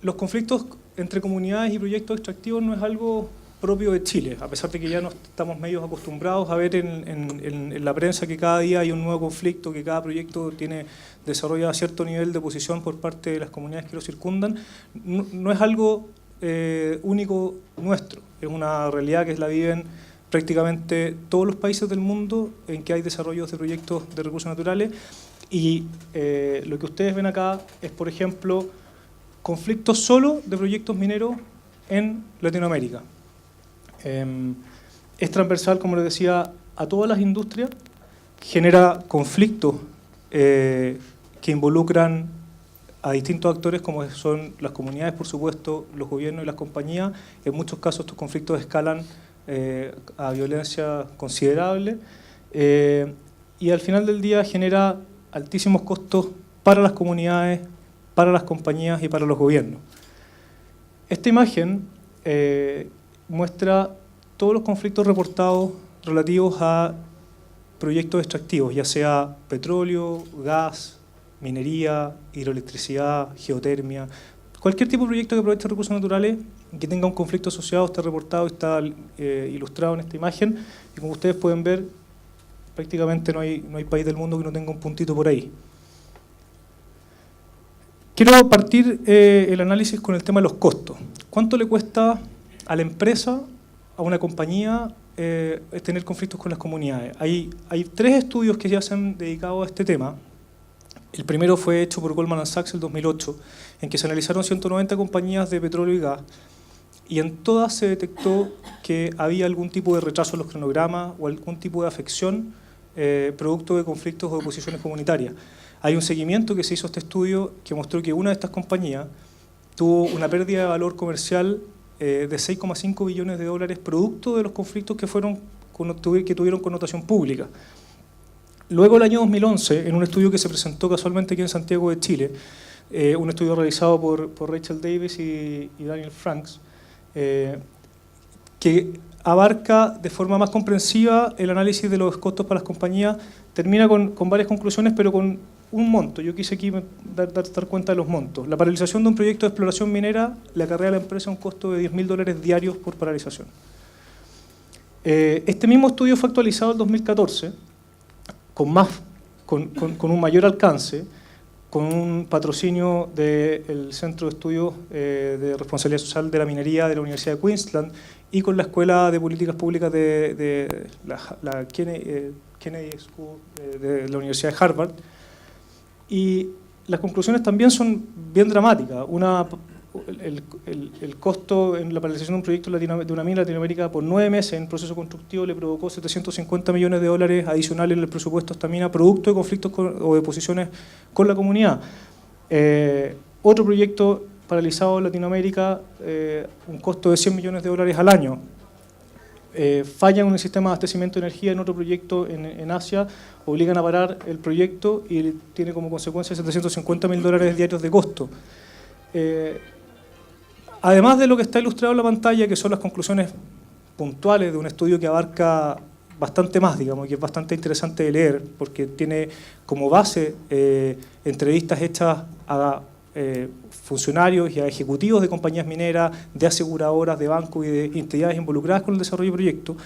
los conflictos entre comunidades y proyectos extractivos no es algo propio de Chile, a pesar de que ya nos estamos medio acostumbrados a ver en la prensa que cada día hay un nuevo conflicto, que cada proyecto desarrolla cierto nivel de oposición por parte de las comunidades que lo circundan. No es algo único nuestro, es una realidad que la viven prácticamente todos los países del mundo en que hay desarrollos de proyectos de recursos naturales, y lo que ustedes ven acá es, por ejemplo, conflictos solo de proyectos mineros en Latinoamérica. Es transversal, como les decía, a todas las industrias, genera conflictos que involucran a distintos actores, como son las comunidades, por supuesto, los gobiernos y las compañías. En muchos casos estos conflictos escalan a violencia considerable, y al final del día genera altísimos costos para las comunidades, para las compañías y para los gobiernos. Esta imagen muestra todos los conflictos reportados relativos a proyectos extractivos, ya sea petróleo, gas, minería, hidroelectricidad, geotermia. Cualquier tipo de proyecto que aproveche recursos naturales que tenga un conflicto asociado está reportado y está ilustrado en esta imagen, y como ustedes pueden ver, prácticamente no hay país del mundo que no tenga un puntito por ahí. Quiero partir el análisis con el tema de los costos. ¿Cuánto le cuesta a la empresa, a una compañía, tener conflictos con las comunidades? Hay 3 estudios que ya se han dedicado a este tema. El primero fue hecho por Goldman Sachs en el 2008, en que se analizaron 190 compañías de petróleo y gas, y en todas se detectó que había algún tipo de retraso en los cronogramas o algún tipo de afección producto de conflictos o de posiciones comunitarias. Hay un seguimiento que se hizo a este estudio que mostró que una de estas compañías tuvo una pérdida de valor comercial de 6,5 billones de dólares producto de los conflictos que tuvieron connotación pública. Luego, el año 2011, en un estudio que se presentó casualmente aquí en Santiago de Chile, un estudio realizado por Rachel Davis y Daniel Franks, que abarca de forma más comprensiva el análisis de los costos para las compañías, termina con varias conclusiones, pero con un monto. Yo quise aquí dar cuenta de los montos. La paralización de un proyecto de exploración minera le acarrea a la empresa un costo de $10.000 diarios por paralización. Este mismo estudio fue actualizado en 2014, con un mayor alcance, con un patrocinio del Centro de Estudios de Responsabilidad Social de la Minería de la Universidad de Queensland y con la Escuela de Políticas Públicas de la Kennedy School de la Universidad de Harvard. Y las conclusiones también son bien dramáticas. El costo en la paralización de un proyecto de una mina en Latinoamérica por 9 meses en proceso constructivo le provocó $750 millones adicionales en el presupuesto de esta mina, producto de conflictos o de posiciones con la comunidad. Otro proyecto paralizado en Latinoamérica, un costo de $100 millones al año. Falla en un sistema de abastecimiento de energía en otro proyecto en Asia, obligan a parar el proyecto y tiene como consecuencia $750.000 diarios de costo. Además de lo que está ilustrado en la pantalla, que son las conclusiones puntuales de un estudio que abarca bastante más, digamos, que es bastante interesante de leer, porque tiene como base entrevistas hechas a funcionarios y a ejecutivos de compañías mineras, de aseguradoras, de bancos y de entidades involucradas con el desarrollo de proyectos,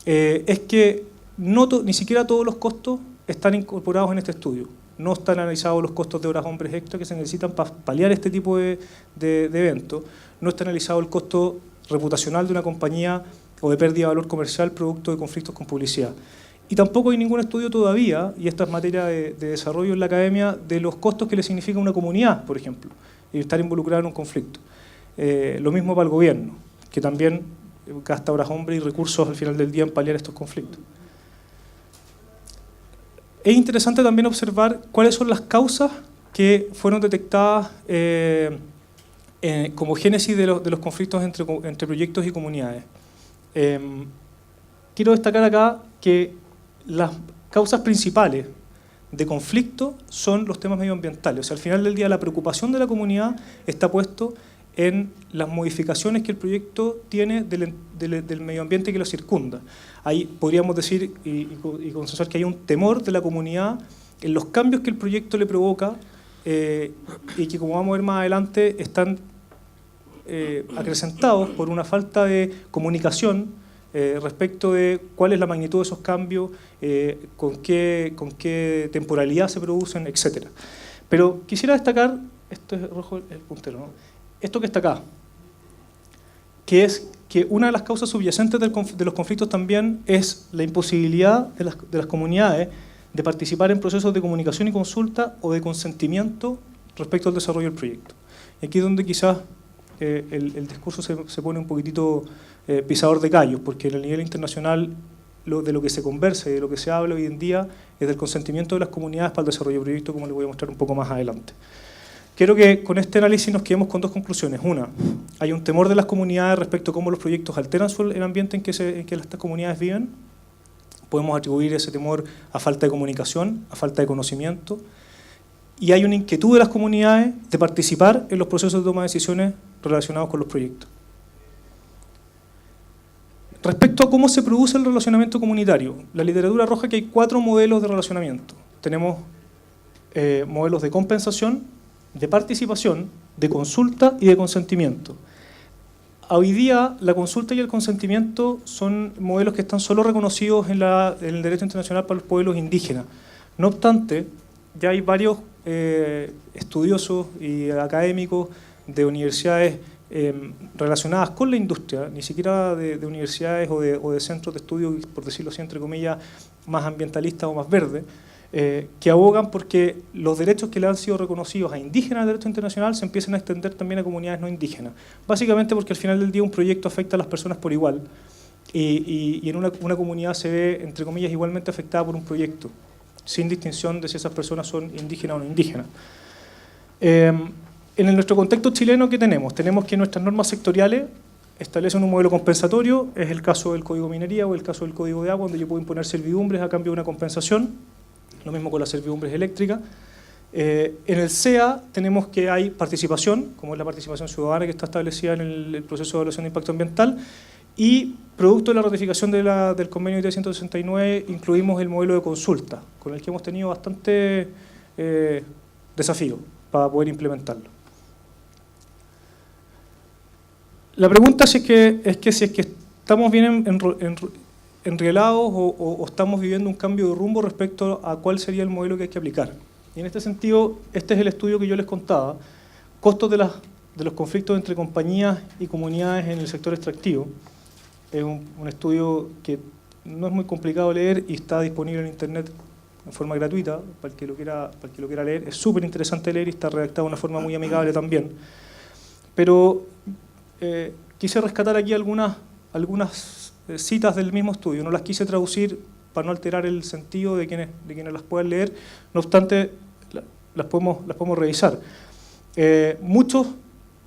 es que ni siquiera todos los costos están incorporados en este estudio. No están analizados los costos de horas hombres extra que se necesitan para paliar este tipo de eventos. No está analizado el costo reputacional de una compañía o de pérdida de valor comercial producto de conflictos con publicidad. Y tampoco hay ningún estudio todavía, y esta es materia de desarrollo en la academia, de los costos que le significa a una comunidad, por ejemplo, y estar involucrada en un conflicto. Lo mismo para el gobierno, que también gasta horas hombres y recursos al final del día en paliar estos conflictos. Es interesante también observar cuáles son las causas que fueron detectadas como génesis de los conflictos entre proyectos y comunidades. Quiero destacar acá que las causas principales de conflicto son los temas medioambientales. O sea, al final del día la preocupación de la comunidad está puesto en las modificaciones que el proyecto tiene del medio ambiente que lo circunda. Ahí podríamos decir y consensuar que hay un temor de la comunidad en los cambios que el proyecto le provoca y que, como vamos a ver más adelante, están acrecentados por una falta de comunicación respecto de cuál es la magnitud de esos cambios, con qué temporalidad se producen, etc. Pero quisiera destacar, esto es rojo el puntero, ¿no? Esto que está acá, que es que una de las causas subyacentes de los conflictos también es la imposibilidad de las comunidades de participar en procesos de comunicación y consulta o de consentimiento respecto al desarrollo del proyecto. Y aquí es donde quizás el discurso se pone un poquitito pisador de callos, porque en el nivel internacional de lo que se conversa y de lo que se habla hoy en día es del consentimiento de las comunidades para el desarrollo del proyecto, como les voy a mostrar un poco más adelante. Quiero que con este análisis nos quedemos con dos conclusiones. Una, hay un temor de las comunidades respecto a cómo los proyectos alteran el ambiente en que estas comunidades viven. Podemos atribuir ese temor a falta de comunicación, a falta de conocimiento. Y hay una inquietud de las comunidades de participar en los procesos de toma de decisiones relacionados con los proyectos. Respecto a cómo se produce el relacionamiento comunitario, la literatura arroja que hay 4 modelos de relacionamiento. Tenemos modelos de compensación, de participación, de consulta y de consentimiento. Hoy día la consulta y el consentimiento son modelos que están solo reconocidos en el derecho internacional para los pueblos indígenas. No obstante, ya hay varios estudiosos y académicos de universidades relacionadas con la industria, ni siquiera de universidades o de centros de estudio, por decirlo así, entre comillas, más ambientalistas o más verdes, que abogan porque los derechos que le han sido reconocidos a indígenas del derecho internacional se empiecen a extender también a comunidades no indígenas. Básicamente porque al final del día un proyecto afecta a las personas por igual y en una comunidad se ve, entre comillas, igualmente afectada por un proyecto, sin distinción de si esas personas son indígenas o no indígenas. En nuestro contexto chileno, ¿qué tenemos? Tenemos que nuestras normas sectoriales establecen un modelo compensatorio, es el caso del Código de Minería o el caso del Código de Agua, donde yo puedo imponer servidumbres a cambio de una compensación. Lo mismo con las servidumbres eléctricas. En el CEA tenemos que hay participación, como es la participación ciudadana que está establecida en el proceso de evaluación de impacto ambiental, y producto de la ratificación del convenio de 369 incluimos el modelo de consulta, con el que hemos tenido bastante desafío para poder implementarlo. La pregunta es que si estamos bien enrielados o estamos viviendo un cambio de rumbo respecto a cuál sería el modelo que hay que aplicar. Y en este sentido, este es el estudio que yo les contaba, costos de los conflictos entre compañías y comunidades en el sector extractivo. Es un estudio que no es muy complicado leer y está disponible en internet en forma gratuita para el que lo quiera leer. Es súper interesante leer y está redactado de una forma muy amigable también. Pero quise rescatar aquí algunas citas del mismo estudio. No las quise traducir para no alterar el sentido de quienes las puedan leer, no obstante las podemos revisar. Muchos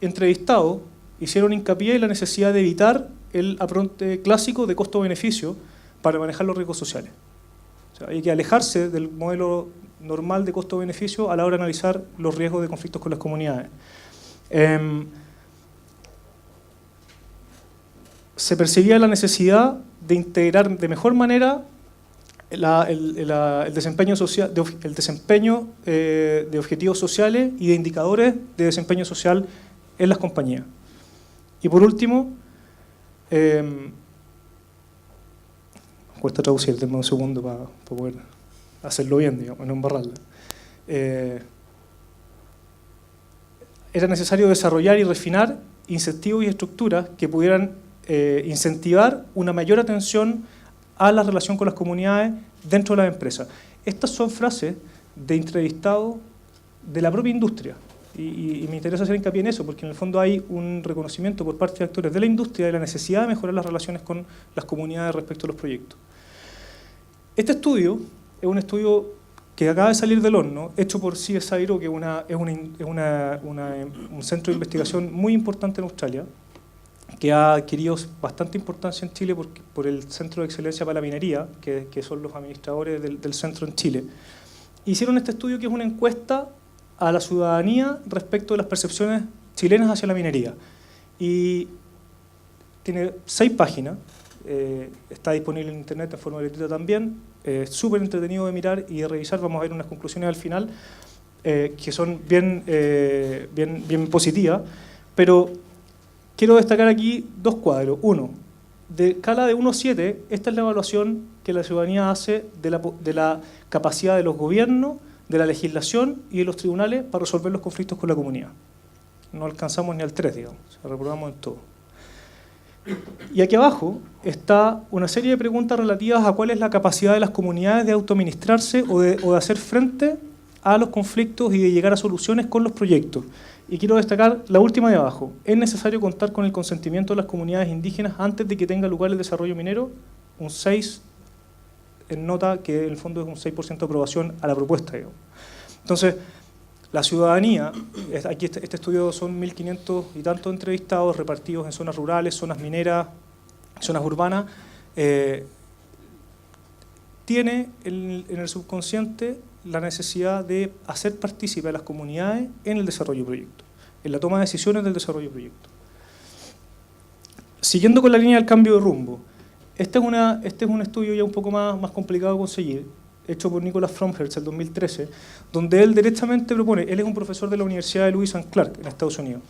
entrevistados hicieron hincapié en la necesidad de evitar el apronte clásico de costo-beneficio para manejar los riesgos sociales. O sea, hay que alejarse del modelo normal de costo-beneficio a la hora de analizar los riesgos de conflictos con las comunidades. Se percibía la necesidad de integrar de mejor manera el desempeño social, el desempeño de objetivos sociales y de indicadores de desempeño social en las compañías. Y por último, cuesta traducir, tengo un segundo para poder hacerlo bien, digamos, no embarrarla. Era necesario desarrollar y refinar incentivos y estructuras que pudieran incentivar una mayor atención a la relación con las comunidades dentro de las empresas. Estas son frases de entrevistados de la propia industria y me interesa hacer hincapié en eso porque en el fondo hay un reconocimiento por parte de actores de la industria de la necesidad de mejorar las relaciones con las comunidades respecto a los proyectos. Este estudio es un estudio que acaba de salir del horno, hecho por CSIRO, que es un centro de investigación muy importante en Australia, que ha adquirido bastante importancia en Chile por el Centro de Excelencia para la Minería, que son los administradores del centro en Chile. Hicieron este estudio que es una encuesta a la ciudadanía respecto de las percepciones chilenas hacia la minería. Y tiene 6 páginas, está disponible en internet de forma gratuita también, súper entretenido de mirar y de revisar. Vamos a ver unas conclusiones al final que son bien positivas, pero quiero destacar aquí dos cuadros. Uno, de escala de 1 a 7, esta es la evaluación que la ciudadanía hace de la capacidad de los gobiernos, de la legislación y de los tribunales para resolver los conflictos con la comunidad. No alcanzamos ni al 3, digamos, reprobamos en todo. Y aquí abajo está una serie de preguntas relativas a cuál es la capacidad de las comunidades de autoadministrarse o de hacer frente a los conflictos y de llegar a soluciones con los proyectos. Y quiero destacar la última de abajo. ¿Es necesario contar con el consentimiento de las comunidades indígenas antes de que tenga lugar el desarrollo minero? Un 6 en nota, que en el fondo es un 6% de aprobación a la propuesta, digamos. Entonces, la ciudadanía, aquí este estudio son 1.500 y tantos entrevistados repartidos en zonas rurales, zonas mineras, zonas urbanas, tiene en el subconsciente la necesidad de hacer partícipe a las comunidades en el desarrollo del proyecto, en la toma de decisiones del desarrollo del proyecto. Siguiendo con la línea del cambio de rumbo, este es un estudio ya un poco más complicado de conseguir, hecho por Nicholas Fromhertz en 2013, donde él directamente propone, él es un profesor de la Universidad de Lewis and Clark en Estados Unidos,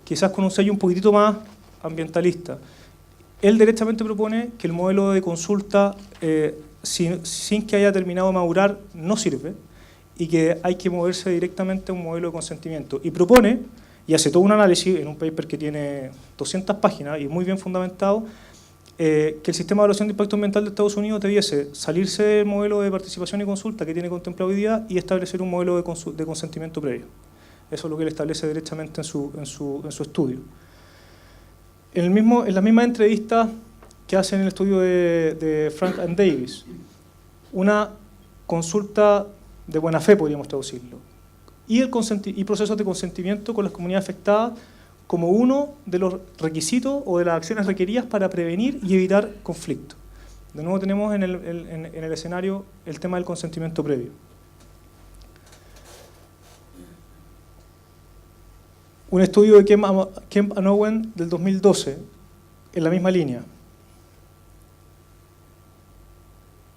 quizás con un sello un poquitito más ambientalista. Él directamente propone que el modelo de consulta, sin que haya terminado de madurar, no sirve y que hay que moverse directamente a un modelo de consentimiento. Y propone, y hace todo un análisis en un paper que tiene 200 páginas y muy bien fundamentado, que el sistema de evaluación de impacto ambiental de Estados Unidos debiese salirse del modelo de participación y consulta que tiene contemplado hoy día y establecer un modelo de consentimiento previo. Eso es lo que él establece directamente en su estudio. En la misma entrevista que hacen en el estudio de Frank and Davis, una consulta de buena fe, podríamos traducirlo, y procesos de consentimiento con las comunidades afectadas como uno de los requisitos o de las acciones requeridas para prevenir y evitar conflictos. De nuevo tenemos en el escenario el tema del consentimiento previo. Un estudio de Kemp and Owen del 2012, en la misma línea.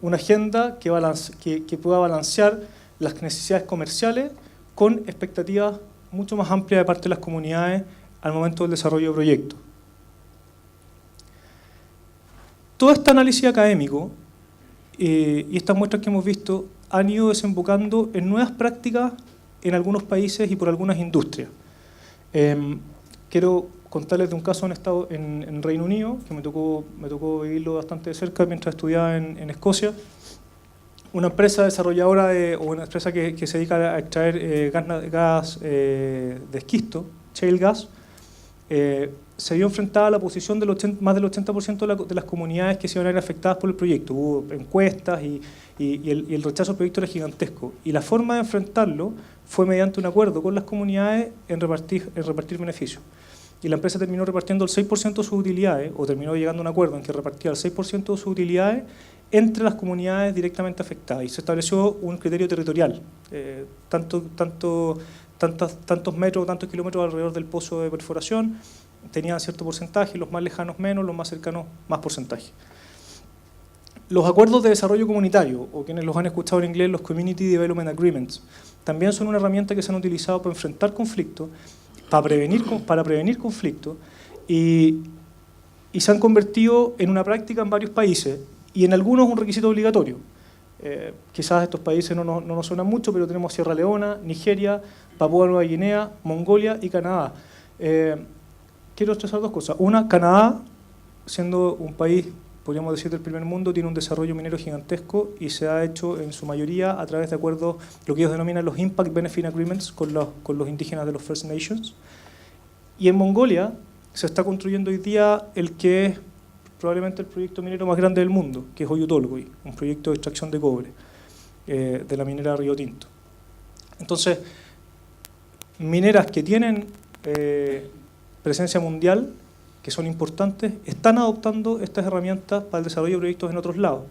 Una agenda que pueda balancear las necesidades comerciales con expectativas mucho más amplias de parte de las comunidades al momento del desarrollo de proyectos. Todo este análisis académico y estas muestras que hemos visto han ido desembocando en nuevas prácticas en algunos países y por algunas industrias. Quiero contarles de un caso en Reino Unido, que me tocó vivirlo bastante de cerca mientras estudiaba en Escocia. Una empresa desarrolladora o una empresa que se dedica a extraer gas de esquisto, shale gas, se vio enfrentada a la posición más del 80% de las comunidades que se iban a ver afectadas por el proyecto. Hubo encuestas y el rechazo al proyecto era gigantesco. Y la forma de enfrentarlo fue mediante un acuerdo con las comunidades en repartir beneficios. Y la empresa terminó repartiendo el 6% de sus utilidades, o terminó llegando a un acuerdo en que repartía el 6% de sus utilidades entre las comunidades directamente afectadas. Y se estableció un criterio territorial, tantos metros o tantos kilómetros alrededor del pozo de perforación tenían cierto porcentaje, los más lejanos menos, los más cercanos más porcentaje. Los acuerdos de desarrollo comunitario, o quienes los han escuchado en inglés, los Community Development Agreements, también son una herramienta que se han utilizado para enfrentar conflictos, para prevenir conflictos, y se han convertido en una práctica en varios países, y en algunos un requisito obligatorio. Quizás estos países no nos suenan mucho, pero tenemos Sierra Leona, Nigeria, Papúa Nueva Guinea, Mongolia y Canadá. Quiero expresar dos cosas. Una, Canadá, siendo un país, podríamos decir, del primer mundo, tiene un desarrollo minero gigantesco y se ha hecho en su mayoría a través de acuerdos, lo que ellos denominan los Impact Benefit Agreements con los indígenas de los First Nations. Y en Mongolia se está construyendo hoy día el que es probablemente el proyecto minero más grande del mundo, que es Oyu Tolgoi, un proyecto de extracción de cobre de la minera Río Tinto. Entonces, mineras que tienen presencia mundial, que son importantes, están adoptando estas herramientas para el desarrollo de proyectos en otros lados.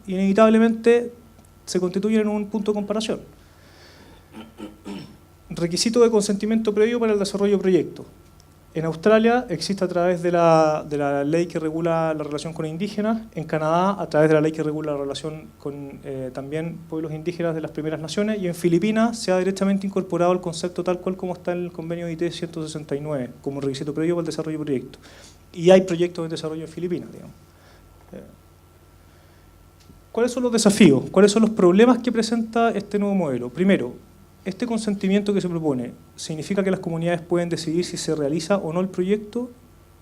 Inevitablemente se constituyen en un punto de comparación. Requisito de consentimiento previo para el desarrollo de proyectos. En Australia existe a través de la ley que regula la relación con indígenas, en Canadá a través de la ley que regula la relación con también pueblos indígenas de las primeras naciones, y en Filipinas se ha directamente incorporado el concepto tal cual como está en el convenio de IT 169, como requisito previo para el desarrollo de proyectos. Y hay proyectos de desarrollo en Filipinas, digamos. ¿Cuáles son los desafíos? ¿Cuáles son los problemas que presenta este nuevo modelo? Primero, este consentimiento que se propone significa que las comunidades pueden decidir si se realiza o no el proyecto,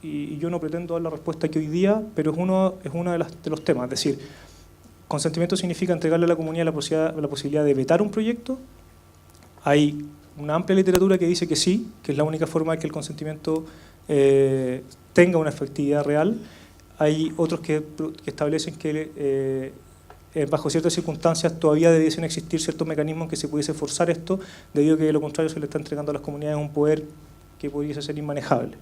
y yo no pretendo dar la respuesta que hoy día, pero es uno de los temas. Es decir, consentimiento significa entregarle a la comunidad la posibilidad de vetar un proyecto. Hay una amplia literatura que dice que sí, que es la única forma de que el consentimiento tenga una efectividad real. Hay otros que establecen que bajo ciertas circunstancias todavía debiesen existir ciertos mecanismos en que se pudiese forzar esto, debido a que de lo contrario se le está entregando a las comunidades un poder que pudiese ser inmanejable.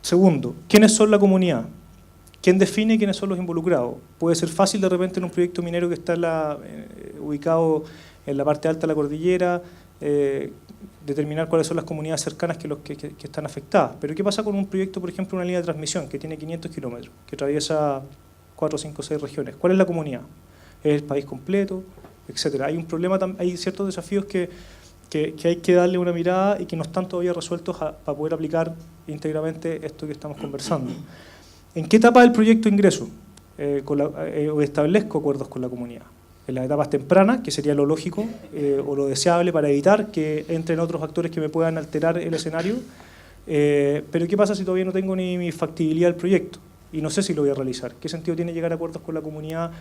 Segundo, ¿quiénes son la comunidad? ¿Quién define quiénes son los involucrados? Puede ser fácil de repente en un proyecto minero que está ubicado en la parte alta de la cordillera, determinar cuáles son las comunidades cercanas que están afectadas. Pero ¿qué pasa con un proyecto, por ejemplo, una línea de transmisión que tiene 500 kilómetros, que atraviesa 4, 5, 6 regiones? ¿Cuál es la comunidad? ¿Es el país completo? Etcétera. Hay un problema, hay ciertos desafíos que hay que darle una mirada y que no están todavía resueltos para poder aplicar íntegramente esto que estamos conversando. ¿En qué etapa del proyecto ingreso? O establezco acuerdos con la comunidad. En las etapas tempranas, que sería lo lógico o lo deseable para evitar que entren otros actores que me puedan alterar el escenario. Pero ¿qué pasa si todavía no tengo ni mi factibilidad del proyecto? Y no sé si lo voy a realizar. ¿Qué sentido tiene llegar a acuerdos con la comunidad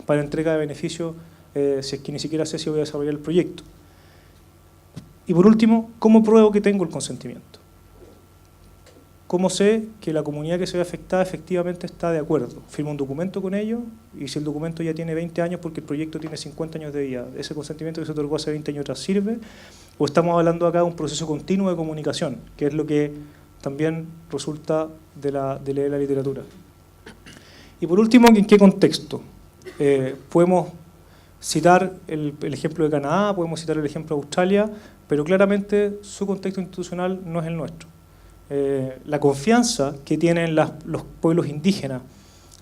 para entrega de beneficios si es que ni siquiera sé si voy a desarrollar el proyecto? Y por último, ¿cómo pruebo que tengo el consentimiento? ¿Cómo sé que la comunidad que se ve afectada efectivamente está de acuerdo? Firmo un documento con ellos, y si el documento ya tiene 20 años porque el proyecto tiene 50 años de vida, ¿ese consentimiento que se otorgó hace 20 años atrás sirve? ¿O estamos hablando acá de un proceso continuo de comunicación, que es lo que también resulta de leer la literatura? Y por último, ¿en qué contexto? Podemos citar el ejemplo de Canadá, podemos citar el ejemplo de Australia, pero claramente su contexto institucional no es el nuestro. La confianza que tienen los pueblos indígenas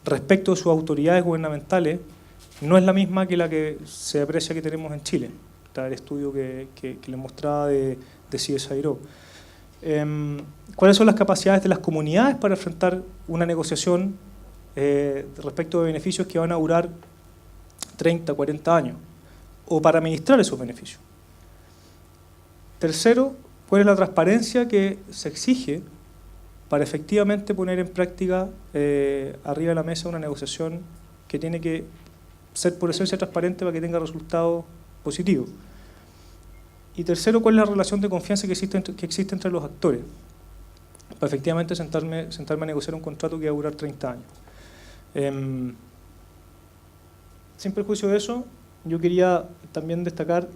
respecto de sus autoridades gubernamentales no es la misma que la que se aprecia que tenemos en Chile. Está el estudio que les mostraba de CSIRO. ¿Cuáles son las capacidades de las comunidades para enfrentar una negociación respecto de beneficios que van a durar 30, 40 años, o para administrar esos beneficios? Tercero, ¿cuál es la transparencia que se exige para efectivamente poner en práctica arriba de la mesa una negociación que tiene que ser por esencia transparente para que tenga resultados positivos? Y tercero, ¿cuál es la relación de confianza que existe entre los actores para efectivamente sentarme a negociar un contrato que va a durar 30 años? Sin perjuicio de eso, yo quería también destacar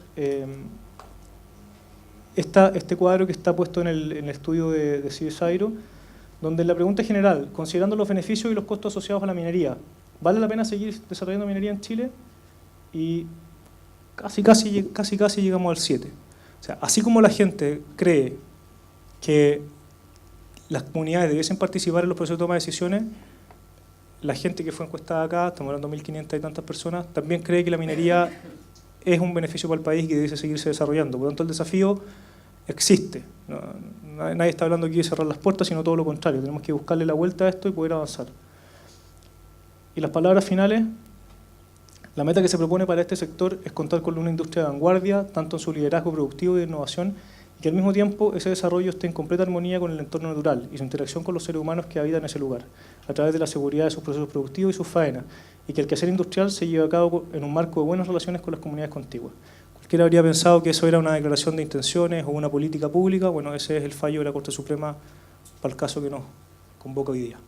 este cuadro que está puesto en el estudio de CSIRO, donde la pregunta general, considerando los beneficios y los costos asociados a la minería, ¿vale la pena seguir desarrollando minería en Chile? Y casi llegamos al 7. O sea, así como la gente cree que las comunidades debiesen participar en los procesos de toma de decisiones, la gente que fue encuestada acá, estamos hablando de 1.500 y tantas personas, también cree que la minería es un beneficio para el país y que debe seguirse desarrollando. Por lo tanto, el desafío existe. Nadie está hablando aquí de cerrar las puertas, sino todo lo contrario. Tenemos que buscarle la vuelta a esto y poder avanzar. Y las palabras finales: la meta que se propone para este sector es contar con una industria de vanguardia, tanto en su liderazgo productivo y de innovación, y que al mismo tiempo ese desarrollo esté en completa armonía con el entorno natural y su interacción con los seres humanos que habitan ese lugar, a través de la seguridad de sus procesos productivos y sus faenas, y que el quehacer industrial se lleve a cabo en un marco de buenas relaciones con las comunidades contiguas. Cualquiera habría pensado que eso era una declaración de intenciones o una política pública. Bueno, ese es el fallo de la Corte Suprema para el caso que nos convoca hoy día.